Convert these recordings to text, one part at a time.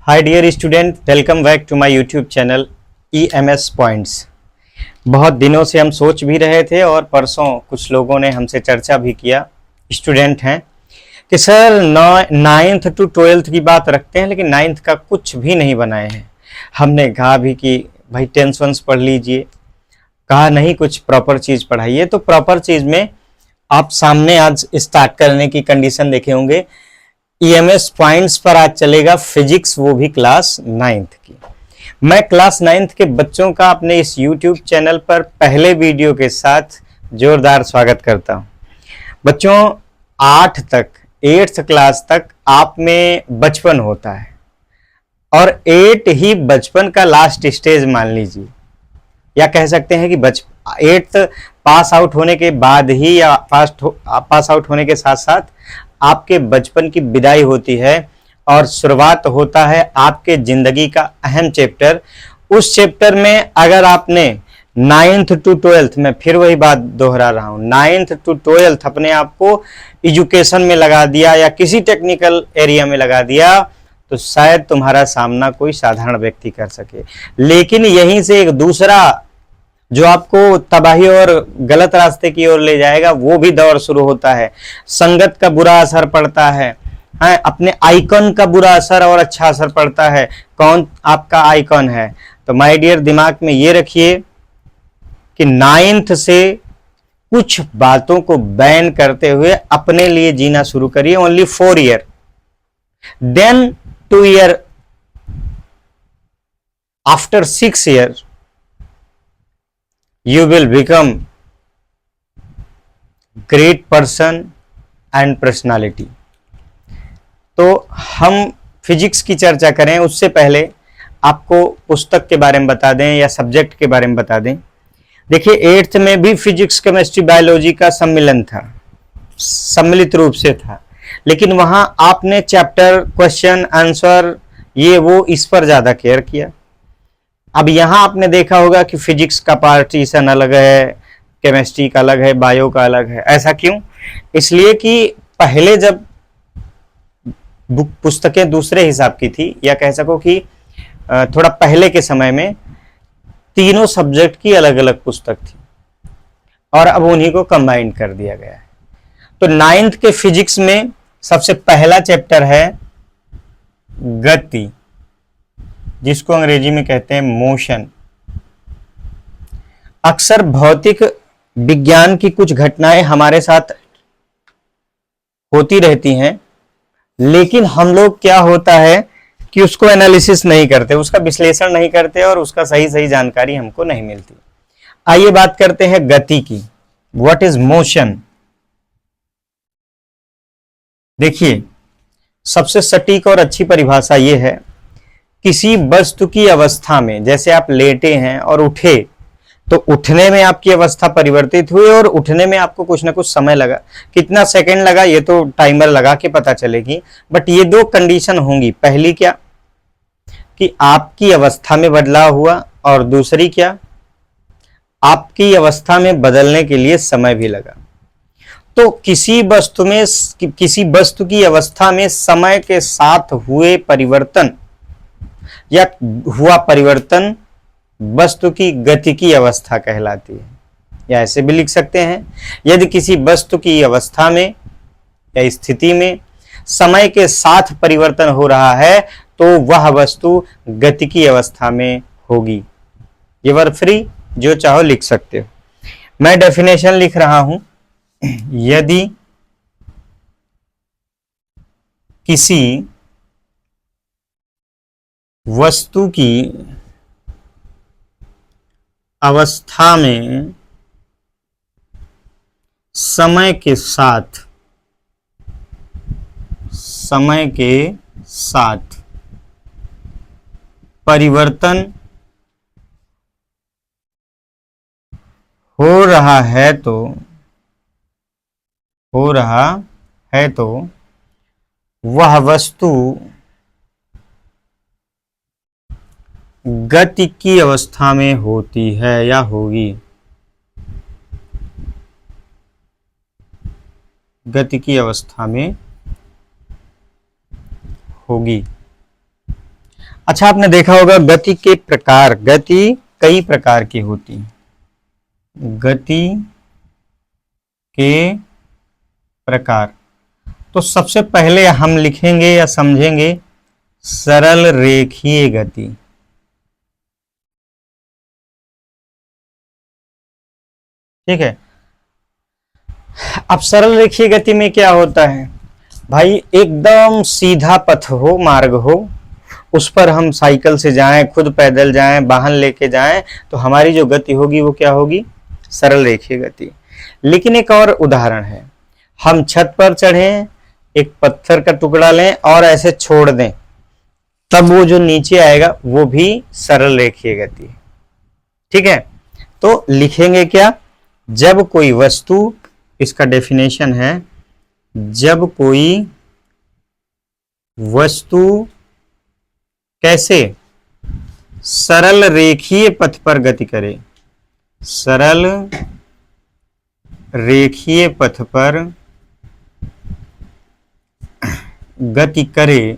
Hi dear student, welcome back to my YouTube channel EMS points. बहुत दिनों से हम सोच भी रहे थे और परसों कुछ लोगों ने हमसे चर्चा भी किया, स्टूडेंट हैं, कि सर 9th to 12th की बात रखते हैं लेकिन 9th का कुछ भी नहीं बनाए हैं। हमने कहा भी कि भाई 10th पढ़ लीजिए, कहा नहीं कुछ प्रॉपर चीज़ पढ़ाइए। तो प्रॉपर चीज़ में आप सामने आज स्टार्ट करने की कंडीशन देखे होंगे। EMS पॉइंट्स पर आज चलेगा फिजिक्स, वो भी क्लास 9th की। मैं क्लास 9th के बच्चों का अपने इस YouTube चैनल पर पहले वीडियो के साथ जोरदार स्वागत करता हूं। बच्चों 8th क्लास तक आप में बचपन होता है और 8 ही बचपन का लास्ट स्टेज मान लीजिए, या कह सकते हैं कि 8th पास आउट होने के बाद ही या पास आउट होने के साथ साथ आपके बचपन की विदाई होती है और शुरुआत होता है आपके जिंदगी का अहम चैप्टर। उस चैप्टर में अगर आपने 9th to 12th, मैं फिर वही बात दोहरा रहा हूं, 9th to 12th अपने आप को एजुकेशन में लगा दिया या किसी टेक्निकल एरिया में लगा दिया तो शायद तुम्हारा सामना कोई साधारण व्यक्ति कर सके। लेकिन यहीं से एक दूसरा जो आपको तबाही और गलत रास्ते की ओर ले जाएगा वो भी दौर शुरू होता है। संगत का बुरा असर पड़ता है, अपने आइकन का बुरा असर और अच्छा असर पड़ता है। कौन आपका आइकन है? तो माय डियर, दिमाग में ये रखिए कि 9th से कुछ बातों को बैन करते हुए अपने लिए जीना शुरू करिए। Only 4 year, then 2 year, after 6 year you will become great person and personality। तो हम फिजिक्स की चर्चा करें उससे पहले आपको पुस्तक के बारे में बता दें या सब्जेक्ट के बारे में बता दें। देखिए 8th में भी फिजिक्स, केमिस्ट्री, बायोलॉजी का सम्मिलन था, सम्मिलित रूप से था, लेकिन वहां आपने चैप्टर, क्वेश्चन, आंसर, ये वो इस पर ज्यादा केयर किया। अब यहां आपने देखा होगा कि फिजिक्स का पार्टीशन अलग है, केमिस्ट्री का अलग है, बायो का अलग है। ऐसा क्यों? इसलिए कि पहले जब पुस्तकें दूसरे हिसाब की थी, या कह सको कि थोड़ा पहले के समय में तीनों सब्जेक्ट की अलग अलग पुस्तक थी और अब उन्हीं को कंबाइन कर दिया गया है। तो 9th के फिजिक्स में सबसे पहला चैप्टर है गति, जिसको अंग्रेजी में कहते हैं मोशन। अक्सर भौतिक विज्ञान की कुछ घटनाएं हमारे साथ होती रहती हैं, लेकिन हम लोग क्या होता है कि उसको एनालिसिस नहीं करते, उसका विश्लेषण नहीं करते और उसका सही जानकारी हमको नहीं मिलती। आइए बात करते हैं गति की। What is motion? देखिए सबसे सटीक और अच्छी परिभाषा यह है, किसी वस्तु की अवस्था में, जैसे आप लेटे हैं और उठे, तो उठने में आपकी अवस्था परिवर्तित हुई और उठने में आपको कुछ ना कुछ समय लगा। कितना सेकंड लगा ये तो टाइमर लगा के पता चलेगी, बट ये 2 कंडीशन होंगी। पहली क्या कि आपकी अवस्था में बदलाव हुआ, और दूसरी क्या, आपकी अवस्था में बदलने के लिए समय भी लगा। तो किसी वस्तु की अवस्था में समय के साथ हुए परिवर्तन या हुआ परिवर्तन वस्तु की गति की अवस्था कहलाती है। या ऐसे भी लिख सकते हैं, यदि किसी वस्तु की अवस्था में या स्थिति में समय के साथ परिवर्तन हो रहा है तो वह वस्तु गति की अवस्था में होगी। ये वर्ब फ्री जो चाहो लिख सकते हो। मैं डेफिनेशन लिख रहा हूं, यदि किसी वस्तु की अवस्था में समय के साथ परिवर्तन हो रहा है तो वह वस्तु गति की अवस्था में होती है या होगी। गति की अवस्था में होगी। अच्छा, आपने देखा होगा गति के प्रकार, गति कई प्रकार की होती है। गति के प्रकार, तो सबसे पहले हम लिखेंगे या समझेंगे सरल रेखीय गति। ठीक है। अब सरल रेखीय गति में क्या होता है भाई, एकदम सीधा पथ हो, मार्ग हो, उस पर हम साइकिल से जाएं, खुद पैदल जाएं, वाहन लेके जाएं, तो हमारी जो गति होगी वो क्या होगी, सरल रेखीय गति। लेकिन एक और उदाहरण है, हम छत पर चढ़ें, एक पत्थर का टुकड़ा लें और ऐसे छोड़ दें, तब वो जो नीचे आएगा वो भी सरल रेखीय गति है। ठीक है। तो लिखेंगे क्या, जब कोई वस्तु, इसका डेफिनेशन है, जब कोई वस्तु कैसे सरल रेखीय पथ पर गति करे, सरल रेखीय पथ पर गति करे,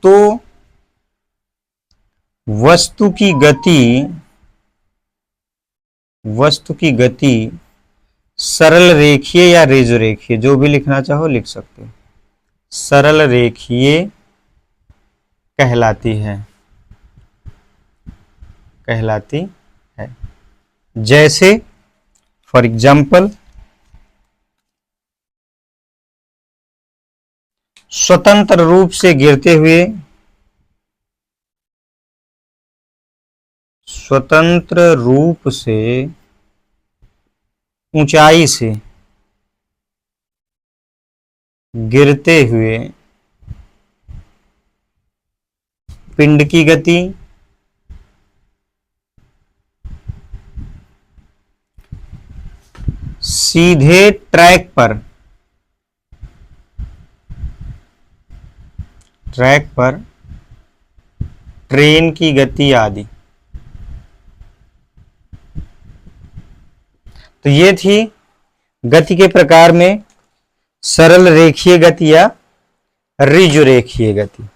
तो वस्तु की गति सरल रेखीय या रेखीय, जो भी लिखना चाहो लिख सकते हो, सरल रेखीय कहलाती है, जैसे फॉर एग्जाम्पल, स्वतंत्र रूप से गिरते हुए, स्वतंत्र रूप से ऊंचाई से गिरते हुए पिंड की गति, सीधे ट्रैक पर ट्रेन की गति आदि। तो ये थी गति के प्रकार में सरल रेखीय गति या ऋजुरेखीय गति।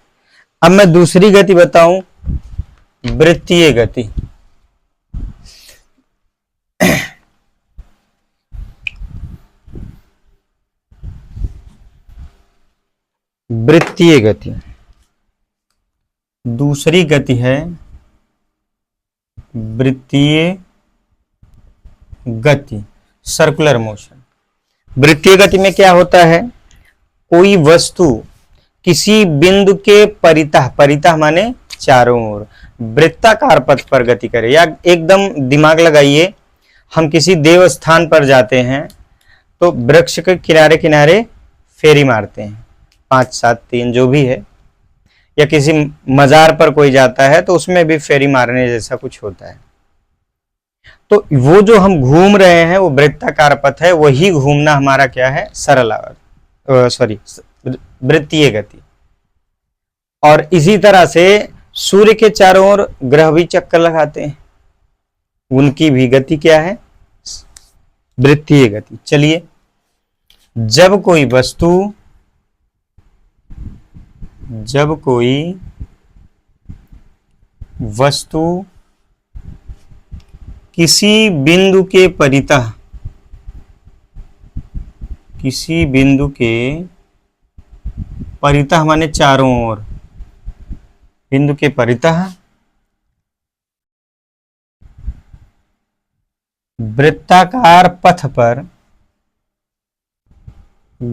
अब मैं दूसरी गति बताऊं, वृत्तीय गति। वृत्तीय गति दूसरी गति है वृत्तीय गति, सर्कुलर मोशन। वृत्तीय गति में क्या होता है, कोई वस्तु किसी बिंदु के परितः माने चारों ओर वृत्ताकार पथ पर गति करे, या एकदम दिमाग लगाइए, हम किसी देव स्थान पर जाते हैं तो वृक्ष के किनारे किनारे फेरी मारते हैं, 5 7 3 जो भी है, या किसी मजार पर कोई जाता है तो उसमें भी फेरी मारने जैसा कुछ होता है। तो वो जो हम घूम रहे हैं वो वृत्ताकार पथ है, वही घूमना हमारा क्या है, वृत्तीय गति। और इसी तरह से सूर्य के चारों ओर ग्रह भी चक्कर लगाते हैं, उनकी भी गति क्या है, वृत्तीय गति। चलिए, जब कोई वस्तु किसी बिंदु के परितः माने चारों ओर, बिंदु के परितः वृत्ताकार पथ पर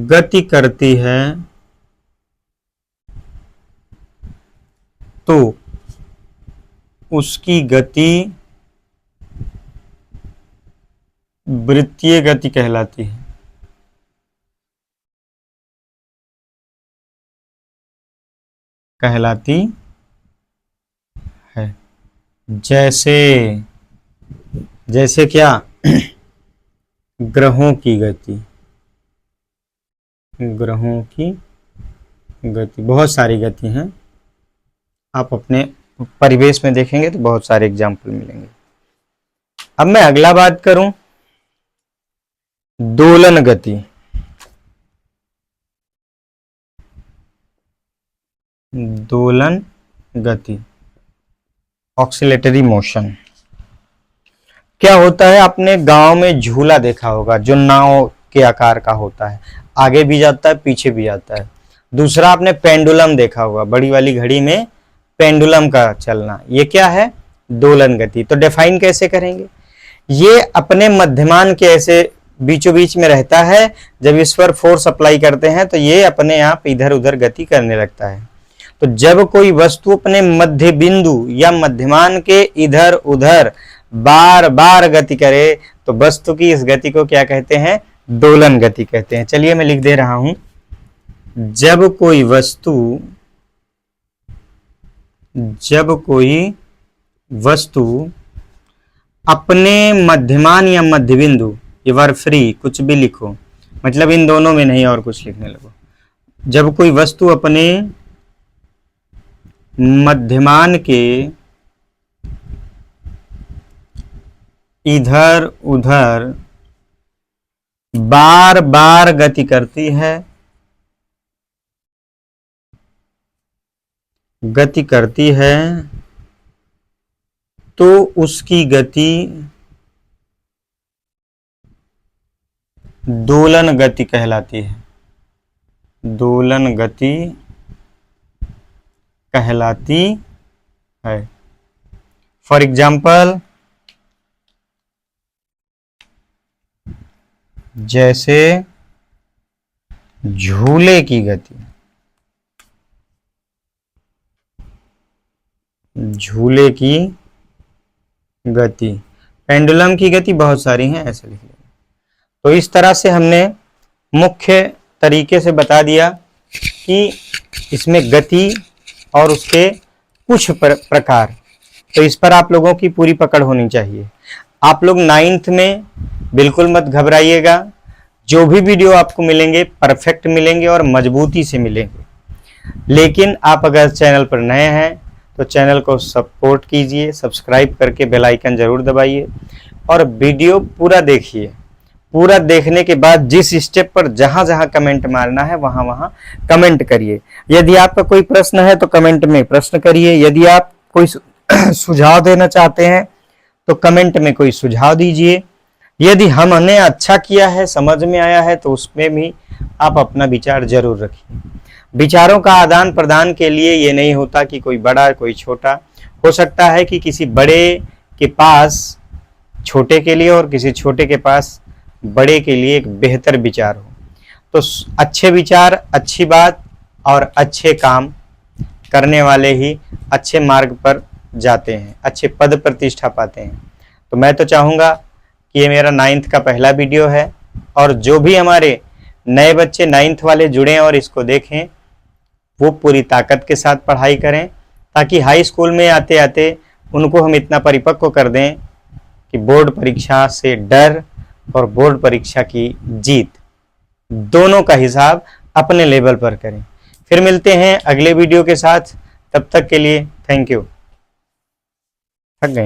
गति करती है, तो उसकी गति वृत्तीय गति कहलाती है। जैसे क्या, ग्रहों की गति, बहुत सारी गति हैं, आप अपने परिवेश में देखेंगे तो बहुत सारे एग्जाम्पल मिलेंगे। अब मैं अगला बात करूं, दोलन गति। दोलन गति, ऑक्सीलेटरी मोशन। क्या होता है, आपने गांव में झूला देखा होगा जो नाव के आकार का होता है, आगे भी जाता है पीछे भी जाता है। दूसरा आपने पेंडुलम देखा होगा, बड़ी वाली घड़ी में पेंडुलम का चलना, ये क्या है, दोलन गति। तो डिफाइन कैसे करेंगे, ये अपने मध्यमान के ऐसे बीचों बीच में रहता है, जब इस पर फोर्स अप्लाई करते हैं तो ये अपने आप इधर उधर गति करने लगता है। तो जब कोई वस्तु अपने मध्य बिंदु या मध्यमान के इधर उधर बार बार गति करे तो वस्तु की इस गति को क्या कहते हैं, दोलन गति कहते हैं। चलिए मैं लिख दे रहा हूं, जब कोई वस्तु अपने मध्यमान या मध्य बिंदु, ये वर्ब फ्री कुछ भी लिखो, मतलब इन दोनों में नहीं और कुछ लिखने लगो। जब कोई वस्तु अपने मध्यमान के इधर उधर बार बार गति करती है तो उसकी गति दोलन गति कहलाती है, दोलन गति कहलाती है। फॉर एग्जाम्पल, जैसे झूले की गति, झूले की गति, पेंडुलम की गति बहुत सारी हैं, ऐसे लिख लेंगे। तो इस तरह से हमने मुख्य तरीके से बता दिया कि इसमें गति और उसके कुछ प्रकार। तो इस पर आप लोगों की पूरी पकड़ होनी चाहिए। आप लोग 9th में बिल्कुल मत घबराइएगा, जो भी वीडियो आपको मिलेंगे परफेक्ट मिलेंगे और मजबूती से मिलेंगे। लेकिन आप अगर चैनल पर नए हैं तो चैनल को सपोर्ट कीजिए, सब्सक्राइब करके बेल आइकन जरूर दबाइए और वीडियो पूरा देखिए। पूरा देखने के बाद जिस स्टेप पर जहां जहां कमेंट मारना है वहां वहां कमेंट करिए। यदि आपका कोई प्रश्न है तो कमेंट में प्रश्न करिए, यदि आप कोई सुझाव देना चाहते हैं तो कमेंट में कोई सुझाव दीजिए। यदि हमने अच्छा किया है, समझ में आया है, तो उसमें भी आप अपना विचार जरूर रखिए। विचारों का आदान प्रदान के लिए ये नहीं होता कि कोई बड़ा कोई छोटा, हो सकता है कि किसी बड़े के पास छोटे के लिए और किसी छोटे के पास बड़े के लिए एक बेहतर विचार हो। तो अच्छे विचार, अच्छी बात और अच्छे काम करने वाले ही अच्छे मार्ग पर जाते हैं, अच्छे पद प्रतिष्ठा पाते हैं। तो मैं तो चाहूँगा कि ये मेरा 9th का पहला वीडियो है और जो भी हमारे नए बच्चे 9th वाले जुड़े और इसको देखें वो पूरी ताकत के साथ पढ़ाई करें, ताकि हाई स्कूल में आते आते उनको हम इतना परिपक्व कर दें कि बोर्ड परीक्षा से डर और बोर्ड परीक्षा की जीत दोनों का हिसाब अपने लेवल पर करें। फिर मिलते हैं अगले वीडियो के साथ, तब तक के लिए थैंक यू।